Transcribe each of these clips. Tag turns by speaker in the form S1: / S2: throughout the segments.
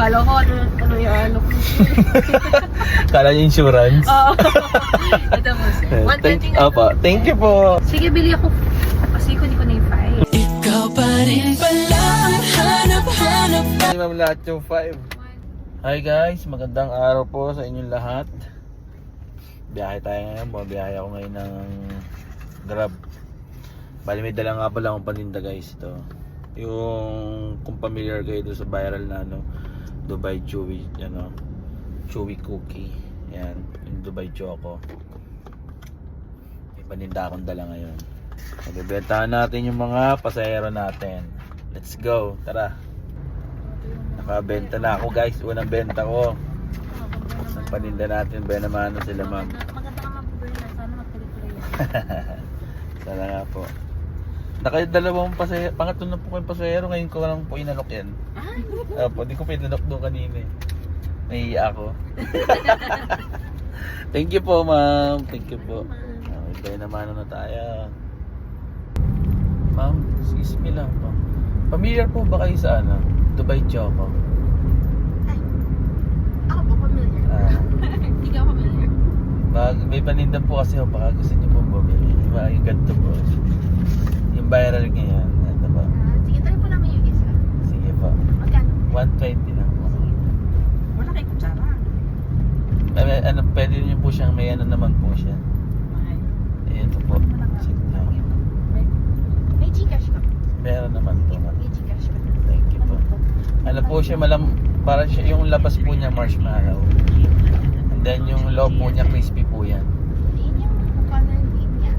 S1: Kala ko ano yung ano ko.
S2: Kala niyo insurance?
S1: Oo. Ito po sir. 120 nga.
S2: Opo, thank you po.
S1: Sige, bili ako. Kasi kunin ko na yung 5.
S3: Ikaw pa rin pala ang hanap-hanap.
S2: Ay, ma'am, lahat yung 5. Hi guys, magandang araw po sa inyong lahat. Biyahe tayo ngayon, biyahe ako ngayon ng Grab. Bali may dala nga pala akong paninda guys. Ito yung kung familiar kayo doon sa viral na Dubai Chewy, Chewy cookie. Yan, yung Dubai Choco. May paninda akong dala ngayon. Magbebentahan natin yung mga pasahero natin. Let's go, tara. Nakabenta na ako guys, unang benta ko. Ang paninda natin, ba naman sila ma'am.
S1: Maganda ka mabubuhay na. Sana magpalituloy yan.
S2: Sana nga po. Nakadalawang pasahero, pangatlo na po kayong pasahero, ngayon ko lang po inalok yan. Opo, di ko pinalok doon kanina eh. Nahiya ako. Thank you po ma'am, thank you po. Okay, naman na tayo. Ma'am, excuse me lang po. Familiar po ba kayo sa Dubai Choco?
S1: Ako po familiar. Hindi ka familiar.
S2: May paninda po kasi baka gusto niyo po bumili. Yung ganito po. Yung viral ngayon. Ano ba?
S1: Sige, tayo po namin yung isa.
S2: Sige po.
S1: Magkano?
S2: 120 lang po.
S1: Wala kay kutsara.
S2: Pwede niyo po siyang may naman po siya. Ayan po. Sige lang.
S1: May Gcash ka.
S2: Meron naman po.
S1: May Gcash ka.
S2: Thank you po. Ano po siya para siya yung labas po niya marshmallow. And then yung loob po niya crispy po yan.
S1: Yun yung mukha ng linya.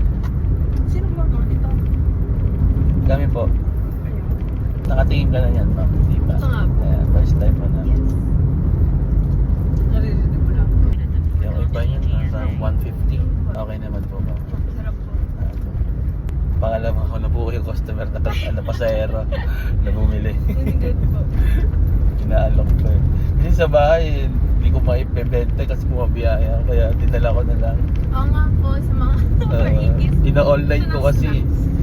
S1: Sino gumagawa nito?
S2: Kami po. Nakatingin ka na yan ma'am. Di ba?
S1: Ito nga po.
S2: Ayan, first time po na.
S1: Yes. Naririnig ko lang.
S2: Yung iba yun nasa 150. Okay naman po ma'am.
S1: Sarap po.
S2: Pangalawa ko na po yung customer na pasahero na bumili.
S1: Good po.
S2: Inaalok ko eh. Kasi sa bahay, hindi ko maipebenta kasi bumabiyahe. Kaya dinala ko na lang.
S1: Oo nga po, sa mga previous.
S2: Ina-online ko kasi.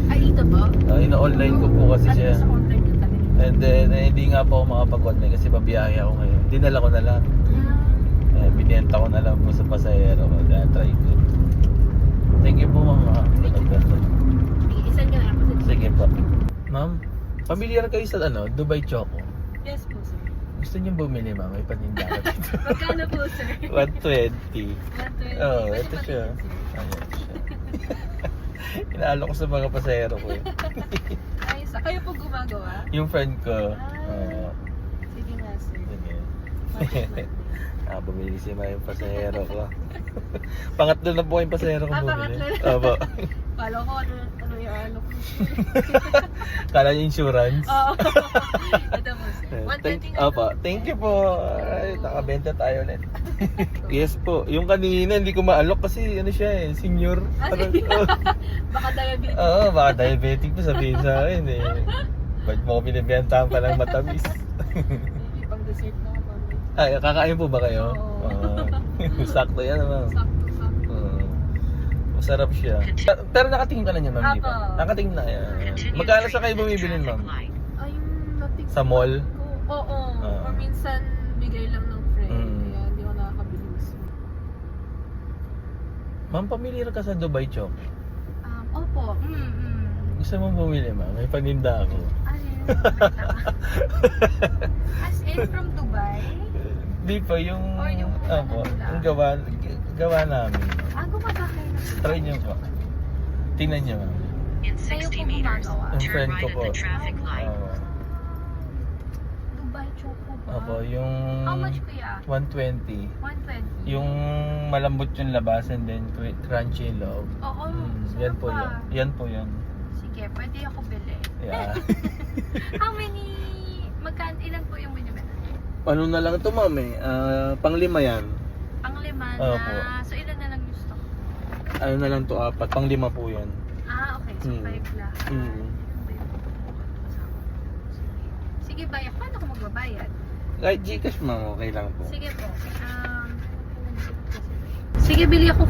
S1: Ay, ito po?
S2: Ina-online ko po kasi siya.
S1: Sa online yung talaga.
S2: And then, hindi nga po ako makapag-online kasi babiyahe ako ngayon. Dinala ko na lang. Binenta ko na lang po sa pasahero. Kaya try ko. Thank you po ma'am.
S1: Isan ka na ako.
S2: Sige po. Ma'am, familiar kayo sa Dubai Choco?
S1: Yes po, sir.
S2: Gusto niyo bumili ma'am? May paninda ko dito.
S1: Magkano po, sir?
S2: 120.
S1: 120.
S2: Oo,
S1: Pwede
S2: ito
S1: pa
S2: siya.
S1: din, sir.
S2: Ayan siya. Inaalo ko sa mga pasahero ko eh.
S1: Ayos. Kayo po gumagawa?
S2: Yung friend ko.
S1: Sige nga, sir.
S2: Sige. Bumili si Ma yung pasahero ko. Pangatlo na po yung pasahero ko bumili.
S1: Pangatlo na.
S2: Opo.
S1: Kala ko ano yung ano ko.
S2: Kala niyo insurance?
S1: Oo. Ito po, sir. 120 nga.
S2: Opo, thank you po. Ay, nakabenta tayo ulit. Yes po. Yung kanina hindi ko maalok kasi siya senior.
S1: Baka diabetes.
S2: Oo, baka diabetic po sabihin sa akin eh. Ba't mo ko binibentahan pa ng matamis?
S1: Hindi pang dessert na ako.
S2: Ay, kakain po ba kayo?
S1: Oo.
S2: Sakto yan naman.
S1: Sakto.
S2: Masarap siya. Pero nakatingin ka na niya, ma'am, di ba?
S1: Apo.
S2: Nakatingin na yan. Magkano sa kayo bumibili, ma'am?
S1: Ay, yung natik.
S2: Sa mall?
S1: Oo. Or minsan, bigay lang ng friend.
S2: Mm.
S1: Kaya hindi ko nakakabili mismo.
S2: Ma'am, pamilyar ka sa Dubai Choco?
S1: Opo.
S2: Gusto mo bumili, ma'am? May paninda ako.
S1: As in from Dubai?
S2: Di pa yung...
S1: Or yung
S2: Opo,
S1: nila?
S2: yung gawa namin.
S1: Gumagawa kayo ng
S2: Try niyo po. Tingnan niyo, ma'am.
S3: In
S1: Kayo
S3: 60
S1: po
S3: meters,
S1: gumagawa?
S2: Yung
S3: turn
S2: friend ko
S3: right
S2: po.
S3: at the traffic light.
S2: Oo.
S1: Dubai Choco ba?
S2: Opo, yung...
S1: How much kuya?
S2: 120.
S1: 120?
S2: Yung malambot yung labas and then crunchy yung loob.
S1: Oo.
S2: Yan
S1: sarap
S2: po
S1: pa.
S2: yun. Yan po yun.
S1: Sige, pwede ako bili.
S2: Yeah.
S1: How many... Ilan po yung binibenta?
S2: Ano na lang ito, ma'am eh. Pang-5 yan.
S1: Pang-5
S2: Opo.
S1: na... So, ilan na lang yung stock?
S2: Ano na lang to, 4. Pang-5 po yan.
S1: Okay. So, 5 lahat. Sige, bayak. Paano ko magbabayad?
S2: Kahit Gcash, ma'am, okay lang po.
S1: Sige po. Sige, bili ako.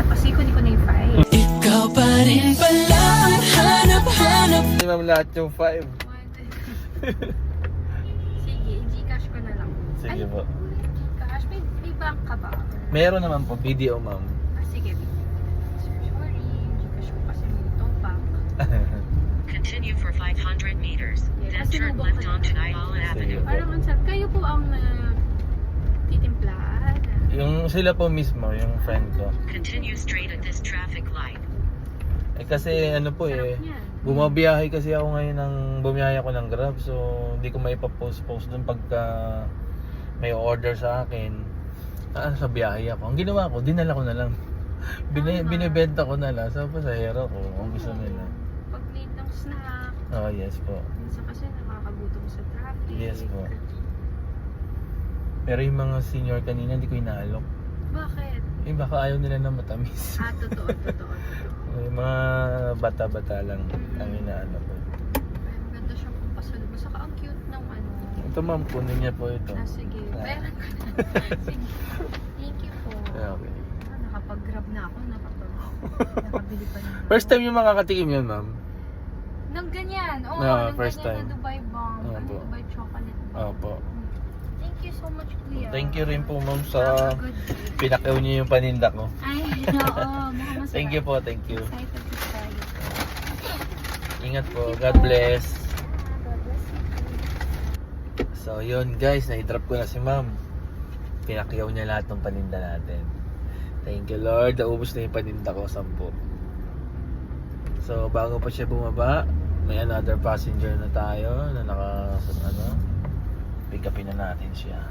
S1: Kasi kunin ko na yung 5.
S3: Ikaw pa rin pala ang hanap-hanap.
S2: Ma'am, lahat yung 5.
S1: Sige, i-Gcash ko na lang.
S2: Sige po.
S1: Gosh, may bank ka ba?
S2: Meron naman po, video ma'am.
S1: Sige. Sir, sorry. Gcash ko kasi may topak.
S4: Continue for 500 meters,
S1: Yeah,
S4: then
S1: kasi
S4: turn
S1: nabang
S4: left
S1: ko
S4: onto
S1: na.
S4: Ayala Avenue.
S1: Parang ang sarap. Kayo po ang titimplahan.
S2: Yung sila po mismo, yung friend ko.
S4: Continue straight at this traffic light.
S2: Eh kasi ano po
S1: Sarap niyan.
S2: bumabiyahe kasi ako ngayon bumiyahe ako ng Grab, so hindi ko maipa-post dun pagka may order sa akin. Sa biyahe ako. Ang ginawa ko, dinala ko na lang. Binibenta ko na lang sa pasahero ko kung gusto nila.
S1: Pag need ng snack.
S2: Oh, yes po.
S1: Minsan kasi nakakagutom sa traffic.
S2: Yes po. Pero yung mga senior kanina, hindi ko inaalok.
S1: Bakit?
S2: Eh, baka ayaw nila na matamis.
S1: Totoo.
S2: Yung mga bata-bata lang ang inaalok ko.
S1: Ang ganda siyang pampasalubong. Saka ang cute ng ano.
S2: Ito ma'am, kunin niya po ito.
S1: Sige. Bayaran ko na. Sige. Thank you po.
S2: Okay.
S1: Nakapag-grab na ako. Nakabili pa na.
S2: First time yung makakatikim yan ma'am?
S1: Nang ganyan. Oo,
S2: Ah,
S1: nang
S2: first
S1: ganyan
S2: time.
S1: na Dubai bomb.
S2: Opo.
S1: Dubai chocolate bomb.
S2: Opo.
S1: Thank you so much, Kuya.
S2: Thank you rin po ma'am sa
S1: Have a good day.
S2: pinakaw niyo yung paninda ko.
S1: Ay, oo. Mukhang masarap.
S2: Thank you po, thank you.
S1: Excited to try it.
S2: Ingat po, God bless.
S1: God bless you.
S2: So yun guys, na-drop ko na si ma'am. Pinakyaw niya lahat ng paninda natin. Thank you Lord, naubos na yung paninda ko, 10. So bago pa siya bumaba, may another passenger na tayo na pick upin na natin siya.